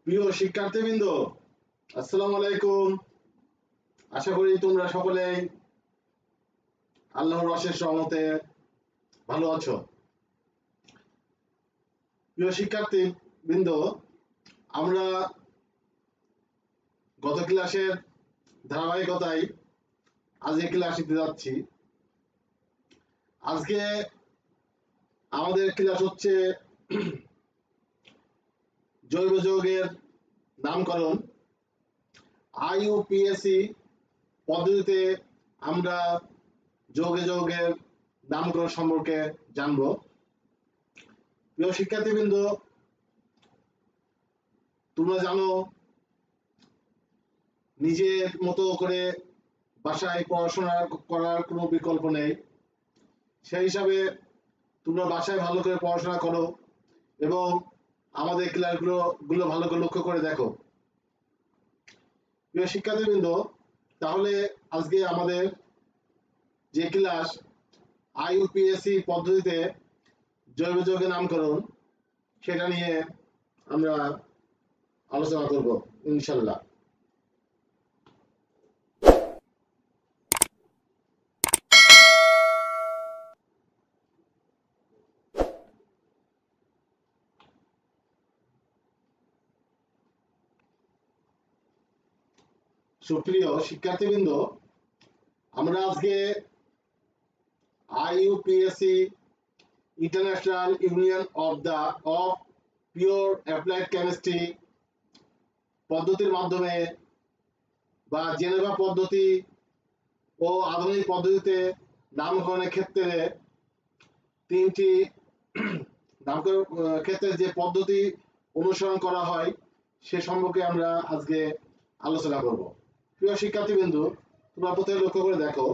প্রিয় শিক্ষার্থীবৃন্দ, আসসালামু আলাইকুম। আশা করি তোমরা সকলেই আল্লাহর অশেষ রহমতে ভালো আছো। প্রিয় শিক্ষার্থীবৃন্দ, আমরা গত ক্লাসের ধারাবাহিকতায় আজকে ক্লাস নিতে যাচ্ছি। আজকে আমাদের ক্লাস হচ্ছে জৈব যৌগের নামকরণ। IUPAC পদ্ধতিতে আমরা যৌগের নামকরণ সম্পর্কে জানব। প্রিয় শিক্ষার্থীবৃন্দ, তোমরা জানো নিজের মতো করে বাসায় পড়াশোনা করার কোনো বিকল্প নেই। সেই হিসাবে তোমরা বাসায় ভালো করে পড়াশোনা করো এবং আমাদের ক্লাসগুলো ভালো করে লক্ষ্য করে দেখো। প্রিয় শিক্ষার্থীবৃন্দ, তাহলে আজকে আমাদের যে ক্লাস IUPAC পদ্ধতিতে জৈব যৌগের নামকরণ, সেটা নিয়ে আমরা আলোচনা করব ইনশাল্লাহ। সুপ্রিয় শিক্ষার্থীবৃন্দ, আমরা আজকে IUPAC international union of pure applied chemistry পদ্ধতির মাধ্যমে বা জেনেভা পদ্ধতি ও আধুনিক পদ্ধতিতে নামকরণের ক্ষেত্রে তিনটি নামকরণ ক্ষেত্রে যে পদ্ধতি অনুসরণ করা হয় সে সম্পর্কে আমরা আজকে আলোচনা করব। প্রিয় শিক্ষার্থীবৃন্দ, তোমরা প্রথমে লক্ষ্য করে দেখো,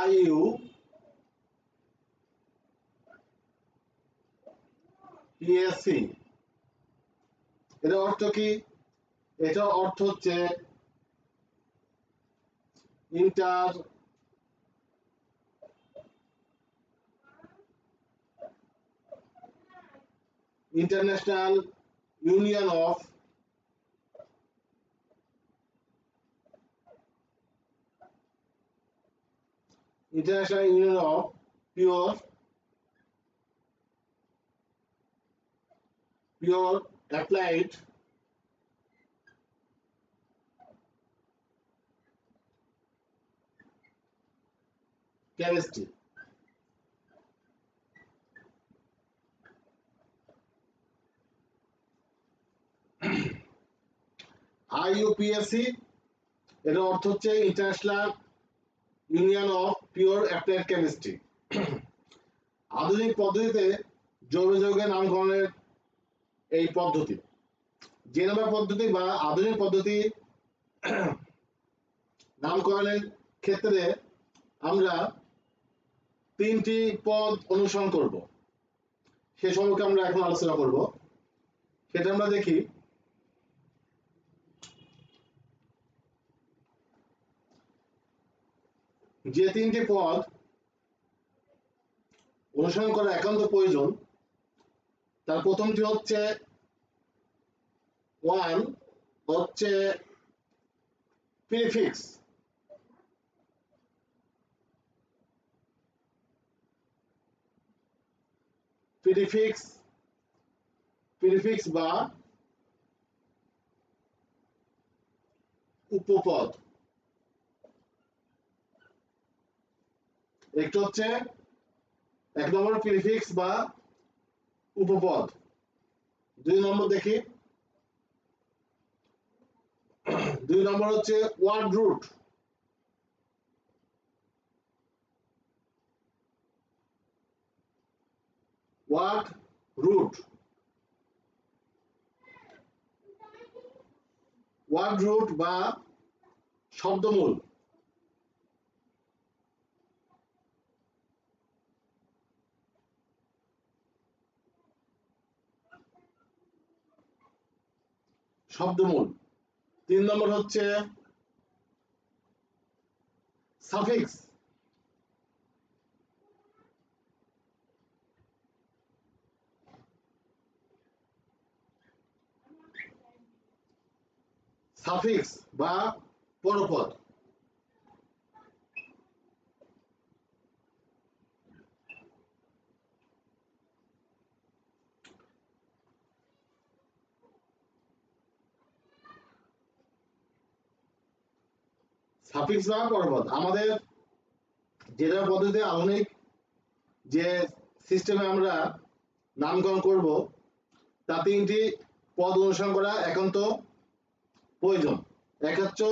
IUPAC এর অর্থ কি? এটা অর্থ হচ্ছে international union of pure applied chemistry. IUPAC এর অর্থ হচ্ছে international union of pure applied chemistry. আধুনিক পদ্ধতিতে জৈব যৌগের নামকরণের এই পদ্ধতি। জেনেভা পদ্ধতি বা আধুনিক পদ্ধতি নামকরণের ক্ষেত্রে আমরা তিনটি পদ অনুসরণ করব, সে সম্পর্কে আমরা এখন আলোচনা করব। সেটা আমরা দেখি। যে তিনটি পদ অনুসরণ করা একান্ত প্রয়োজন, তার প্রথমটি হচ্ছে প্রিফিক্স। প্রিফিক্স বা উপপদ। একটু হচ্ছে এক নম্বর প্রিফিক্স বা উপপদ। দুই নম্বর দেখি, দুই নম্বর হচ্ছে ওয়ার্ড রুট। ওয়ার্ড রুট বা শব্দমূল। তিন নম্বর হচ্ছে সাফিক্স। সাফিক্স বা পরপদ। সাফিক্স বা পরপদ আমাদের যেটা পদ্ধতিতে আধুনিক যে সিস্টেমে আমরা নামকরণ করব তা তিনটি পদ অনুসরণ করা একান্ত প্রয়োজন। এক হচ্ছে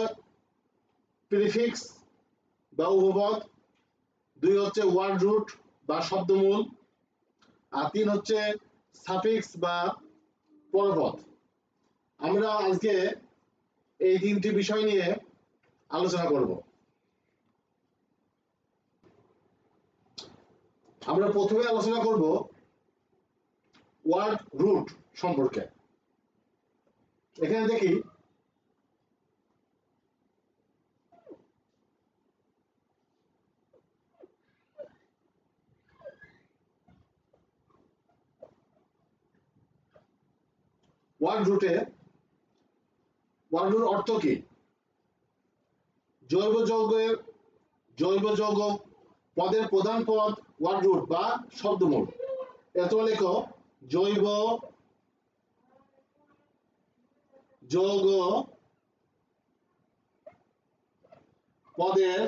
প্রিফিক্স বা উপপদ, দুই হচ্ছে ওয়ার্ড রুট বা শব্দমূল, আর তিন হচ্ছে সাফিক্স বা পরপদ। আমরা আজকে এই তিনটি বিষয় নিয়ে আলোচনা করব। আমরা প্রথমে আলোচনা করব ওয়ার্ড রুট সম্পর্কে। এখানে দেখি ওয়ার্ড রুট অর্থ কি? জৈব যৌগ পদের প্রধান পদ ওয়ার্ড রুট বা শব্দমূল। এত লেখো জৈব যৌগ পদের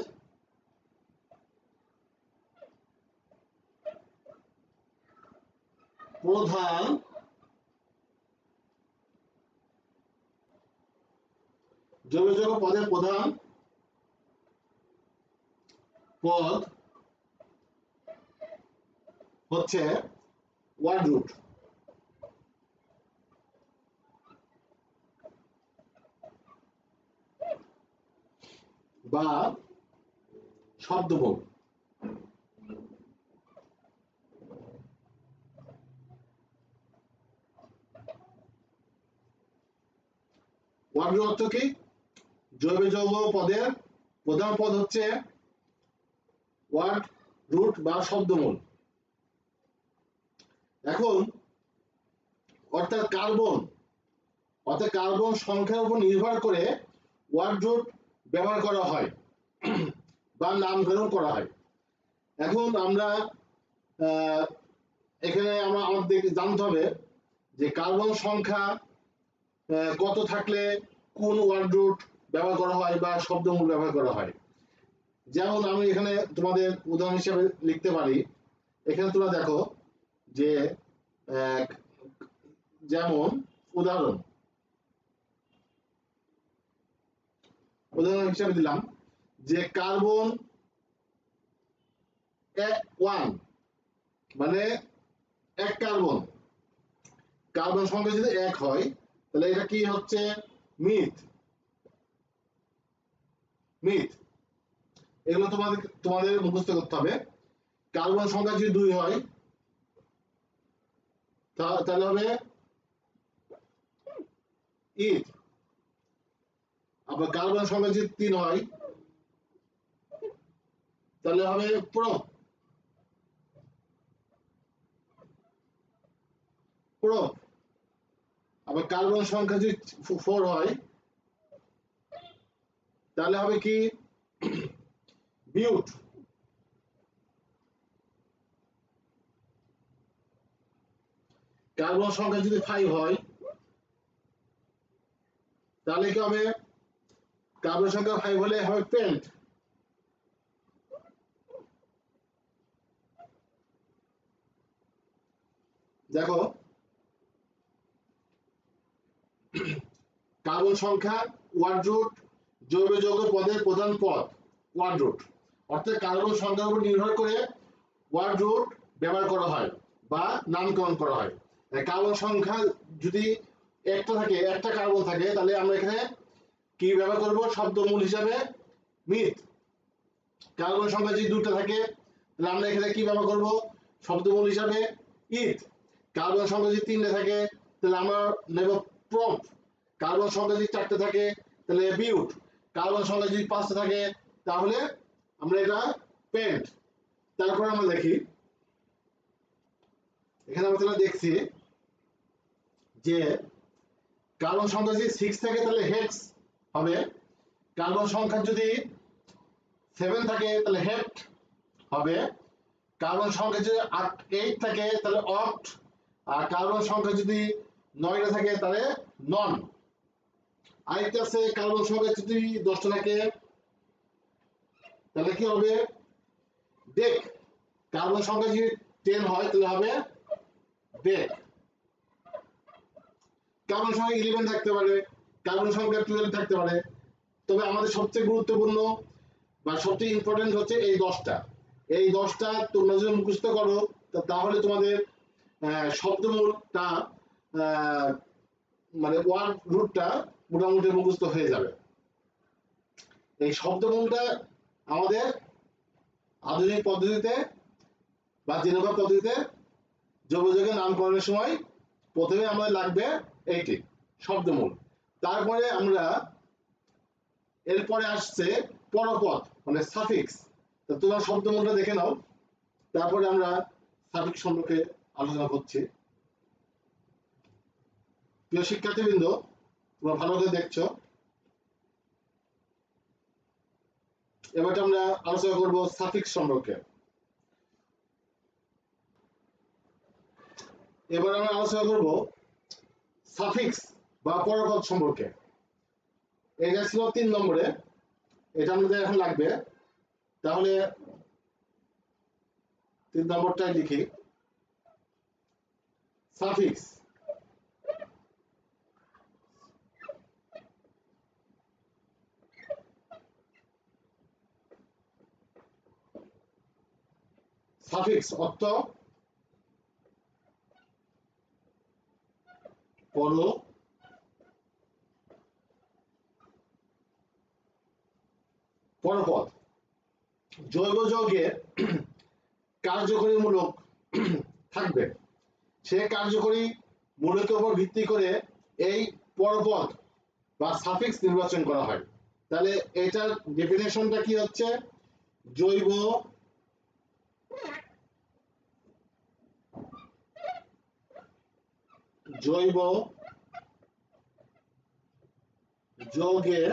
প্রধান পদ হচ্ছে ওয়ার্ড রুট বা শব্দমূল। ওয়ার্ড রুট অর্থ কি? জৈব যৌগ পদের প্রধান পদ হচ্ছে ওয়ার্ড রুট বা শব্দমূল। এখন অর্থাৎ কার্বন সংখ্যার উপর নির্ভর করে ওয়ার্ড রুট ব্যবহার করা হয় বা নামকরণ করা হয়। এখন আমরা এখানে আমাদের জানতে হবে যে কার্বন সংখ্যা কত থাকলে কোন ওয়ার্ড রুট ব্যবহার করা হয় বা শব্দমূল ব্যবহার করা হয়। যেমন আমি এখানে তোমাদের উদাহরণ হিসেবে লিখতে পারি। এখানে তোমরা দেখো যে যেমন উদাহরণ হিসেবে দিলাম যে কার্বন 1 মানে এক কার্বন সংখ্যা যদি 1 হয় তাহলে এটা কি হচ্ছে? মিথ। এগুলো তোমাদের মুখস্থ করতে হবে। কার্বন সংখ্যা যদি 2 হয় তাহলে হবে ইথ। আবার কার্বন সংখ্যা যদি 3 হয় তাহলে হবে প্রোপ। আবার কার্বন সংখ্যা যদি 4 হয় তাহলে হবে কি? বিউট। কার্বন সংখ্যা যদি 5 হয় তাহলে কি হবে? কার্বন সংখ্যা 5 হলে হবে পেন্ট। দেখো কার্বন সংখ্যা ওয়ার্ড রুট জৈব যৌগ পদের প্রধান পদ ওয়ার্ড রুট। অর্থাৎ কার্বন সংখ্যার উপর নির্ভর করে ওয়ার্ড রুট ব্যবহার করা হয় বা নামকরণ করা হয়। কার্বন সংখ্যা যদি একটা কার্বন থাকে তাহলে আমরা এখানে কি ব্যবহার করব? শব্দমূল হিসাবে মিথ। কার্বন সংখ্যা যদি 2টা থাকে তাহলে আমরা এখানে কি ব্যবহার করব? শব্দমূল হিসাবে ইথ। কার্বন সংখ্যা যদি 3টে থাকে তাহলে আমরা নেব প্রপ। কার্বন সংখ্যা যদি 4টে থাকে তাহলে বিউট। কার্বন সংখ্যা যদি 5টা থাকে তাহলে আমরা এটা পেন্ট। তারপর আমরা দেখি এখানে আমরা দেখছি যে কার্বন সংখ্যা যদি 6 থাকে তাহলে হেক্স হবে কার্বন সংখ্যা যদি 7 থাকে তাহলে হেপ্ট হবে, কার্বন সংখ্যা যদি 8 থাকে তাহলে অক্ট, আর কার্বন সংখ্যা যদি 9টা থাকে তাহলে নন। আরেকটা আছে কার্বন সংখ্যা যদি 10টা থাকে তাহলে কি হবে ডেক, কার্বন সংখ্যা যদি 10 হয় তাহলে হবে ডেক। কার্বন সংখ্যা 11 থাকতে পারে, কার্বন সংখ্যা 12 থাকতে পারে, তবে আমাদের সবচেয়ে গুরুত্বপূর্ণ বা সবচেয়ে ইম্পর্টেন্ট হচ্ছে এই 10টা। এই 10টা তোমরা যদি মুখস্থ করো তাহলে তোমাদের শব্দমূলটা মানে ওয়ার্ড রুটটা মোটামুটি মুখস্থ হয়ে যাবে। এই শব্দমূলটা আমাদের আধুনিক পদ্ধতিতে বা জেনেভা পদ্ধতিতে জৈবযৌগের নামকরণের সময় প্রথমে আমাদের লাগবে এইটি শব্দমূল, তারপরে আমরা এরপরে আসছে পরপদ মানে সাফিক্স। তো তোমরা শব্দমূলটা দেখে নাও, তারপরে আমরা সাফিক্স সম্পর্কে আলোচনা করছি। প্রিয় শিক্ষার্থীবৃন্দ, তোমরা ভালো করে দেখছো, এবার আমরা আলোচনা করব সাফিক্স সম্পর্কে। এবার আমরা আলোচনা করব সাফিক্স বা পরপদ সম্পর্কে। এটা ছিল 3 নম্বরে, এটা আমাদের এখন লাগবে, তাহলে 3 নম্বরটাই লিখি সাফিক্স। সাফিক্স অর্থ পরপদ। জৈব যৌগে কার্যকরী মূলক থাকবে, সে কার্যকরী মূলকের উপর ভিত্তি করে এই পরপদ বা সাফিক্স নির্বাচন করা হয়। তাহলে এটার ডেফিনেশনটা কি হচ্ছে, জৈব যৌগে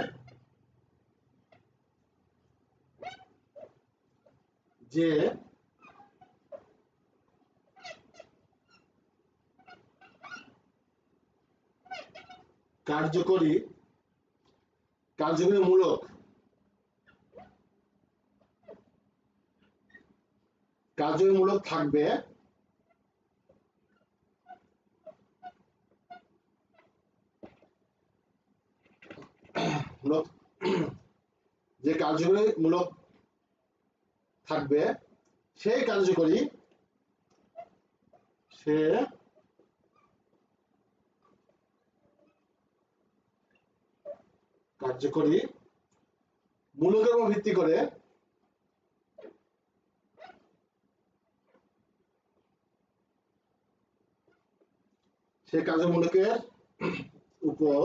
যে কার্যকরী মূলক থাকবে যে কার্যকরী মূলক থাকবে সেই কার্যকরী মূলকের উপর ভিত্তি করে সে কার্যমূলকের উপর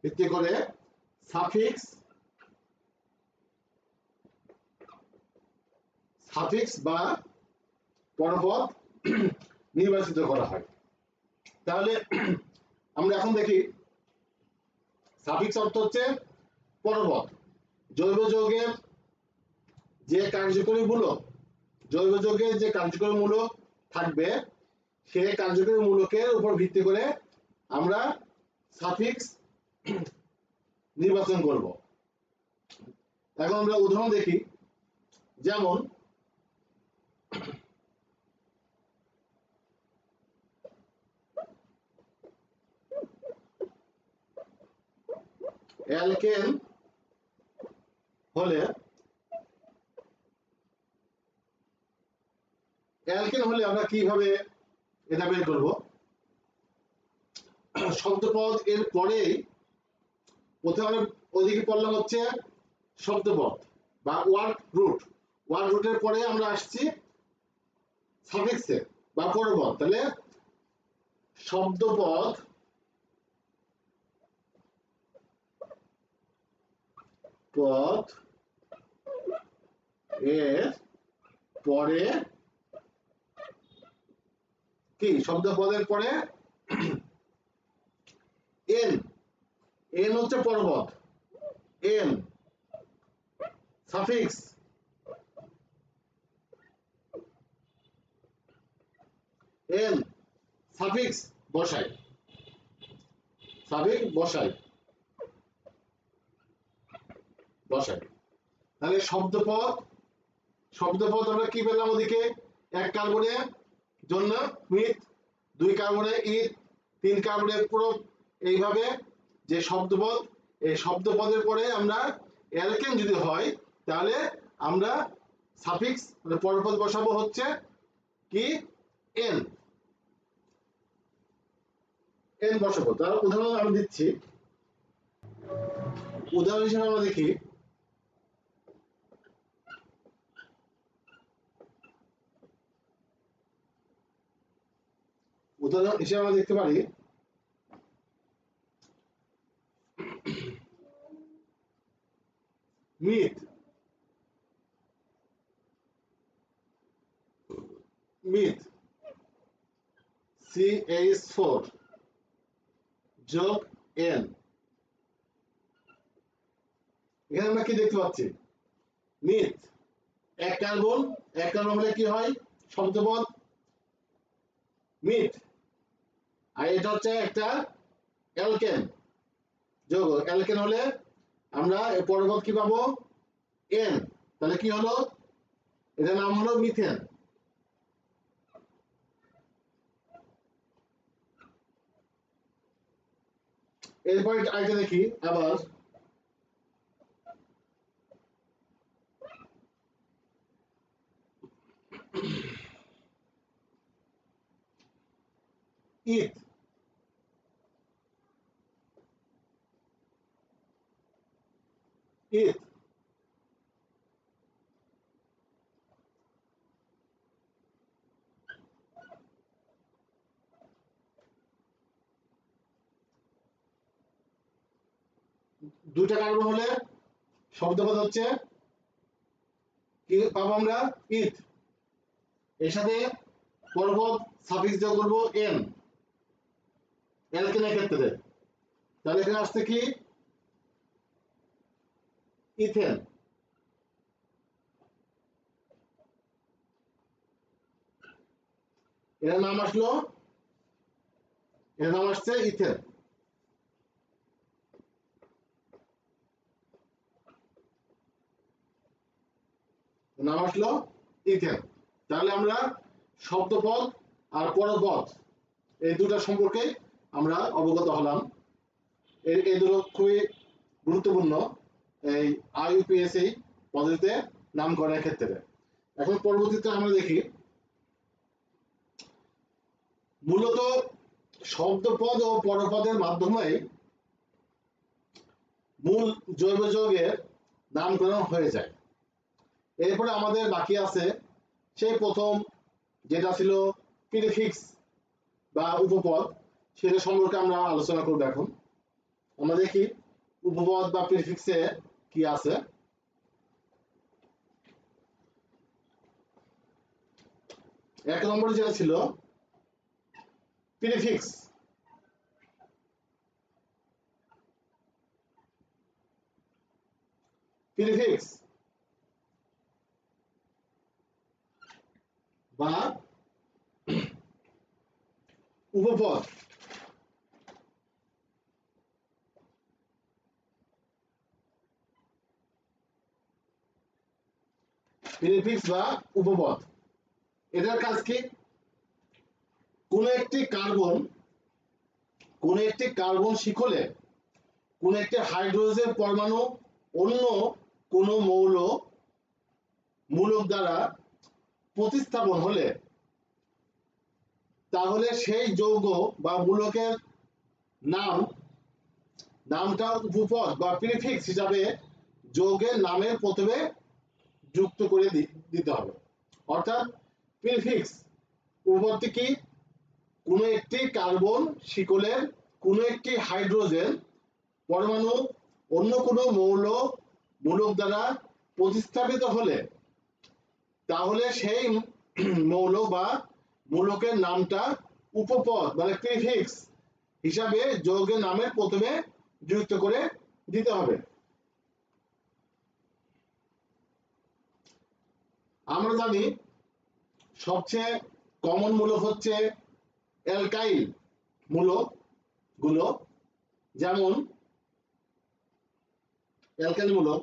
ভিত্তি করে সাফিক্স বা পরপদ নির্বাচিত করা হয়। তাহলে আমরা এখন দেখি সাফিক্স অর্থ হচ্ছে পরপদ। জৈব যৌগের যে কার্যকরী মূলক থাকবে সে কার্যকরী মূলকের উপর ভিত্তি করে আমরা সাফিক্স নির্বাচন করব। এখন আমরা উদাহরণ দেখি, যেমন অ্যালকেন হলে আমরা কিভাবে এটা বের করব, শব্দপদ এর পরেই প্রথমে আমরা ওদিকে পড়লাম হচ্ছে শব্দপদ বা ওয়ার্ড রুটের পরে আমরা আসছি সাফিক্সে বা পরপদ। তাহলে শব্দপদ পদ এর পরে কি শব্দ পদের পরে এন এন হচ্ছে পরপদ এন সাফিক্স এন সাফিক্স বসাই সাফিক্স বসাই বসাই তাহলে শব্দপদ আমরা কি পেলাম ওদিকে এক কার্বনে জন্য মিথ দুই কার্বনে ইথ তিন কার্বনে পুরো এইভাবে যে শব্দপদ এই শব্দপদের পরে আমরা অ্যালকেন যদি হয় তাহলে আমরা সাফিক্স মানে পরপদ বসাবো হচ্ছে কি এন এন বসাবো তার উদাহরণ আমি দিচ্ছি উদাহরণ হিসেবে আমরা দেখি উদাহরণ হিসেবে আমরা দেখতে পারি মিথ মিথ CH4 যোগ N এখানে আমরা কি দেখতে পাচ্ছি মিথ এক কার্বন হলে কি হয় শব্দপদ মিথ আর এটা হচ্ছে একটা অ্যালকেন যোগ অ্যালকেন হলে আমরা এই পরপদ কি পাবো N তাহলে কি হলো এটার নাম হলো মিথেন এরপরে আরেকটা দেখি আবার ইথ ইথ দুইটা কার্বন হলে শব্দপদ হচ্ছে কি পাবো আমরা ইথ এর সাথে পরপদ সাফিক্স যোগ করবো এন অ্যালকেনের ক্ষেত্রে তাহলে এখানে আসছে কি ইথেন এর নাম আসলো এর নাম আসছে ইথেন নাম আসলো ইথেন তাহলে আমরা শব্দপদ আর পরপদ এই দুটো সম্পর্কে আমরা অবগত হলাম এই দুটো খুবই গুরুত্বপূর্ণ এই IUPAC পদ্ধতিতে নামকরণের ক্ষেত্রে এখন পরবর্তীতে আমরা দেখি মূলত শব্দপদ ও পরপদের মাধ্যমে মূল জৈব যৌগের নামকরণ হয়ে যায় এরপরে আমাদের বাকি আছে সেই প্রথম যেটা ছিল প্রিফিক্স বা উপপদ সেটা সম্পর্কে আমরা আলোচনা করব এখন আমরা দেখি উপপদ বা প্রিফিক্সে কি আছে এক নম্বরে যেটা ছিল প্রিফিক্স প্রিফিক্স বা উপপদ প্রিফিক্স বা উপপদ এটার কাজ কি কোন একটি কার্বন শিকলে কোন একটি হাইড্রোজেন পরমাণু অন্য কোন মূলক দ্বারা প্রতিস্থাপন হলে তাহলে সেই যৌগ বা মূলকের নামটা উপপদ বা প্রিফিক্স হিসাবে যৌগের নামের প্রথমে যুক্ত করে দিতে হবে অর্থাৎ প্রিফিক্স উপপদটি কি কোন একটি কার্বন শিকলের কোন একটি হাইড্রোজেন পরমাণু অন্য কোন মূলক দ্বারা প্রতিস্থাপিত হলে তাহলে সেই মৌল বা মূলকের নামটা উপপদ মানে প্রিফিক্স হিসাবে যৌগের নামের প্রথমে যুক্ত করে দিতে হবে। আমরা জানি সবচেয়ে কমন মূলক হচ্ছে অ্যালকাইল মূলক গুলো, যেমন অ্যালকাইল মূলক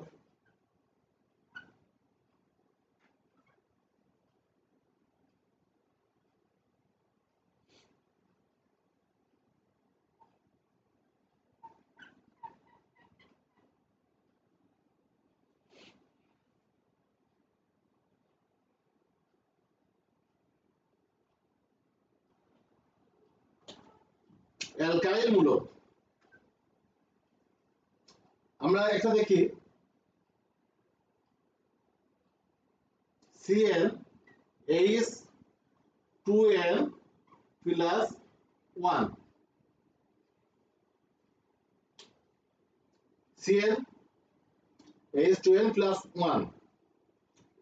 অ্যালকাইল মূলক আমরা একটা দেখি CnH2n প্লাস 1 CnH2n প্লাস 1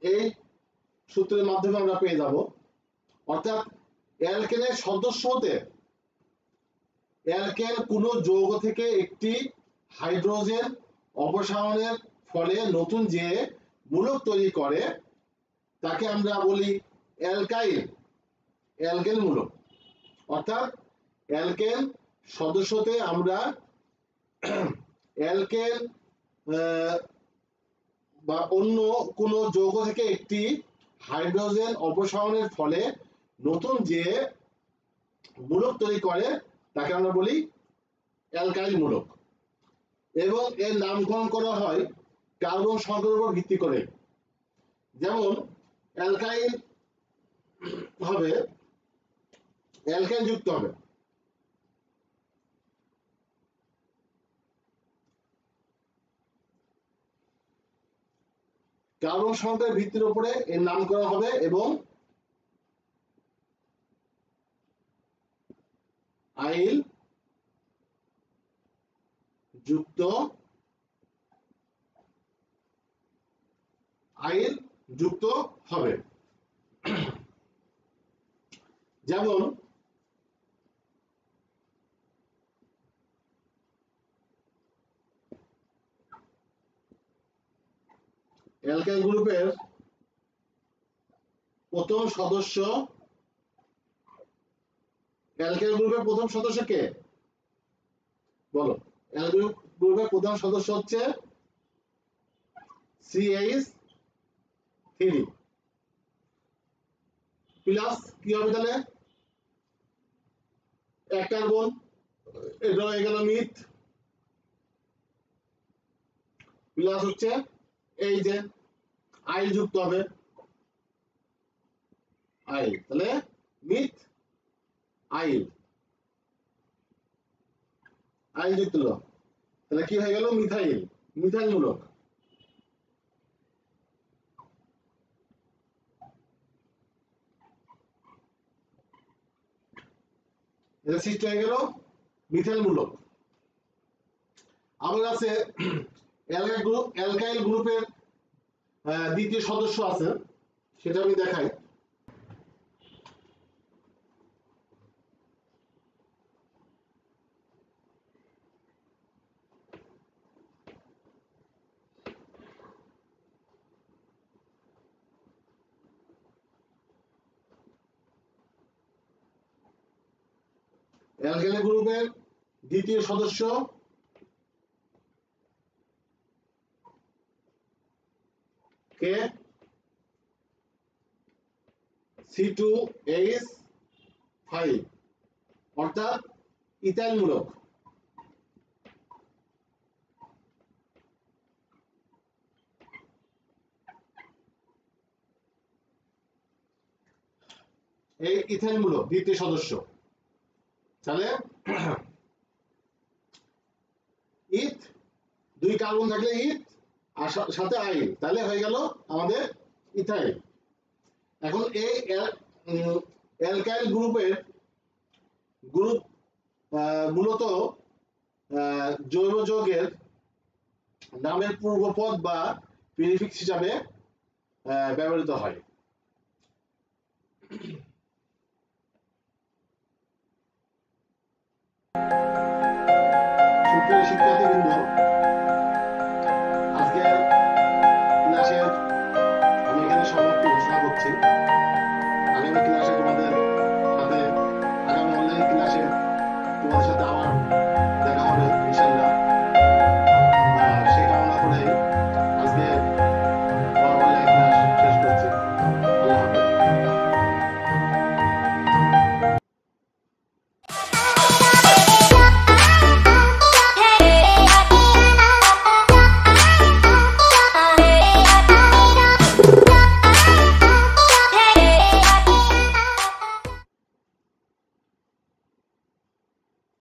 এই সূত্রের মাধ্যমে আমরা পেয়ে যাব, অর্থাৎ অ্যালকেনের সদস্য হতে অ্যালকেন কোন যৌগ থেকে একটি হাইড্রোজেন অপসারণের ফলে নতুন যে মূলক তৈরি করে তাকে আমরা বলি অ্যালকেন মূলক। অর্থাৎ অ্যালকেন সদস্যতে আমরা অ্যালকেন বা অন্য কোন যৌগ থেকে একটি হাইড্রোজেন অপসারণের ফলে নতুন যে মূলক তৈরি করে তাকে আমরা বলি অ্যালকাইল মূলক, এবং এর নামকরণ করা হয় কার্বন সংখ্যার উপর ভিত্তি করে। যেমন অ্যালকাইল হবে অ্যালকাইল যুক্ত হবে কার্বন সংখ্যার ভিত্তির উপরে এর নামকরণ হবে, এবং আইল যুক্ত হবে। যেমন অ্যালকাইল গ্রুপের প্রথম সদস্য কে বলো? অ্যালকাইল গ্রুপের প্রথম সদস্য হচ্ছে CH3 প্লাস কি হবে তাহলে এক কার্বন, এটা হয়ে গেল মিথ, প্লাস হচ্ছে এই যে আইল যুক্ত হবে আইল, তাহলে মিথ আইল যুক্ত হলো, তাহলে কি হয়ে গেল মিথাইল মূলক। এটা সৃষ্টি হয়ে গেল মিথাইল মূলক। আবার আছে অ্যালকাইল গ্রুপের দ্বিতীয় সদস্য আছে, সেটা আমি দেখাই। অ্যালকাইল গ্রুপের দ্বিতীয় সদস্য কে C2H5 অর্থাৎ ইথাইল মূলক। এই ইথাইল মূলক দ্বিতীয় সদস্য, তাহলে ইথ দুই কার্বন থাকলে ইথ আর সাথে আইল, তাহলে হয়ে গেল আমাদের ইথাইল। এখন এই অ্যালকাইল গ্রুপের গ্রুপ মূলত জৈব যৌগের নামের পূর্বপদ বা প্রিফিক্স হিসাবে ব্যবহৃত হয়।